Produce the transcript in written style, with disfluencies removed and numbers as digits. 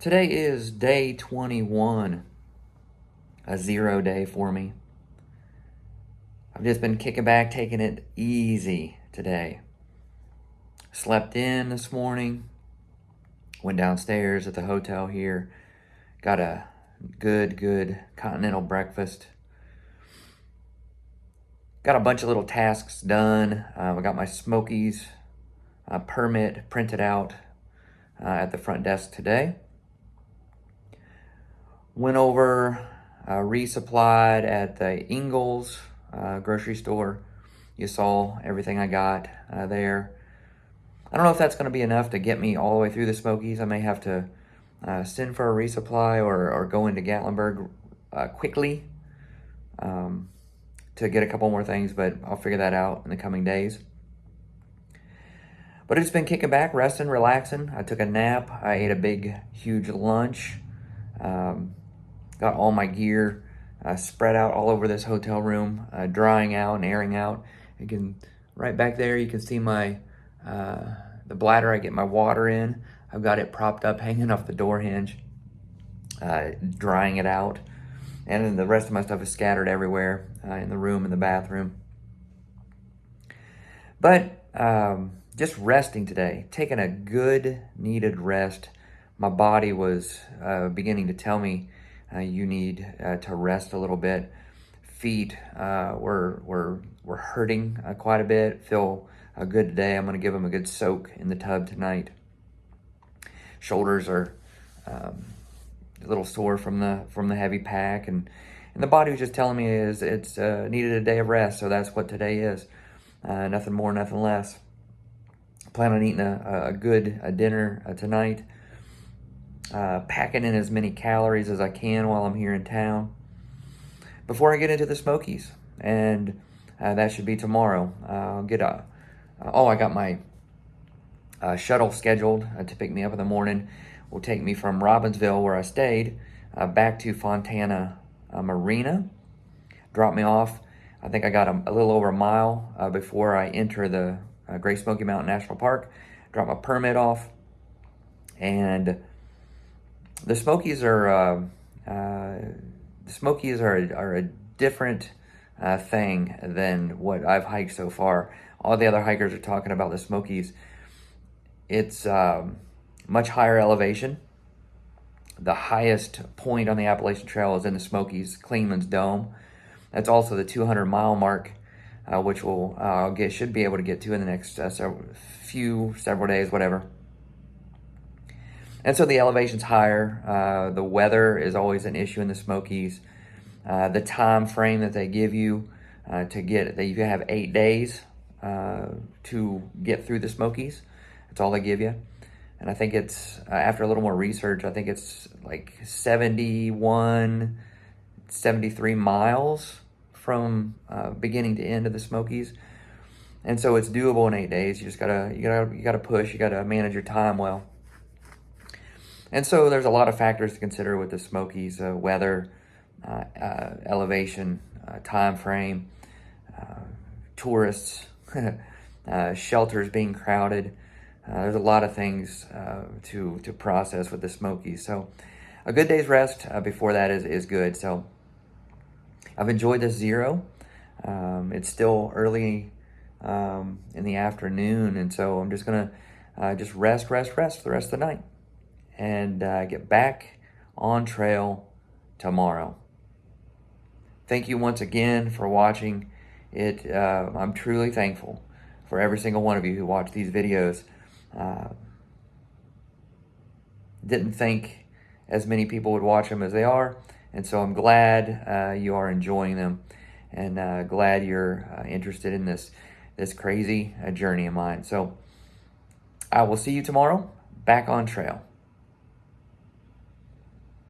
Today is day 21, a 0 day for me. I've just been kicking back, taking it easy today. Slept in this morning, went downstairs at the hotel here, got a good continental breakfast. Got a bunch of little tasks done. I got my smokies permit printed out at the front desk today. Went over, resupplied at the Ingalls grocery store. You saw everything I got there. I don't know if that's going to be enough to get me all the way through the Smokies. I may have to send for a resupply or go into Gatlinburg quickly to get a couple more things, but I'll figure that out in the coming days. But it's been kicking back, resting, relaxing. I took a nap. I ate a big, huge lunch. Got all my gear spread out all over this hotel room, drying out and airing out. You can, right back there, you can see my the bladder I get my water in. I've got it propped up, hanging off the door hinge, drying it out. And then the rest of my stuff is scattered everywhere in the room, in the bathroom. But just resting today, taking a good, needed rest. My body was beginning to tell me you need to rest a little bit. Feet were hurting quite a bit. Feel good today. I'm going to give them a good soak in the tub tonight. Shoulders are a little sore from the heavy pack, and the body was just telling me it's needed a day of rest. So that's what today is. Nothing more, nothing less. Plan on eating a good dinner tonight. Packing in as many calories as I can while I'm here in town before I get into the Smokies, and that should be tomorrow. I'll get I got my shuttle scheduled to pick me up in the morning. Will take me from Robbinsville, where I stayed, back to Fontana Marina. Drop me off. I think I got a little over a mile before I enter the Great Smoky Mountain National Park. Drop my permit off, and the Smokies are a different thing than what I've hiked so far. All the other hikers are talking about the Smokies. It's much higher elevation. The highest point on the Appalachian Trail is in the Smokies, Clingman's Dome. That's also the 200-mile mark, which should be able to get to in the next several days, whatever. And so the elevation's higher. The weather is always an issue in the Smokies. The time frame that they give you you have 8 days to get through the Smokies. That's all they give you. And I think it's, after a little more research, I think it's like 71, 73 miles from beginning to end of the Smokies. And so it's doable in 8 days. You gotta push, you gotta manage your time well. And so there's a lot of factors to consider with the Smokies: weather, elevation, time frame, tourists, shelters being crowded. There's a lot of things to process with the Smokies. So a good day's rest before that is good. So I've enjoyed this 0. It's still early in the afternoon, and so I'm just gonna just rest the rest of the night, and get back on trail tomorrow. Thank you once again for watching it. I'm truly thankful for every single one of you who watch these videos. Didn't think as many people would watch them as they are, and so I'm glad you are enjoying them, and glad you're interested in this crazy journey of mine. So I will see you tomorrow, back on trail.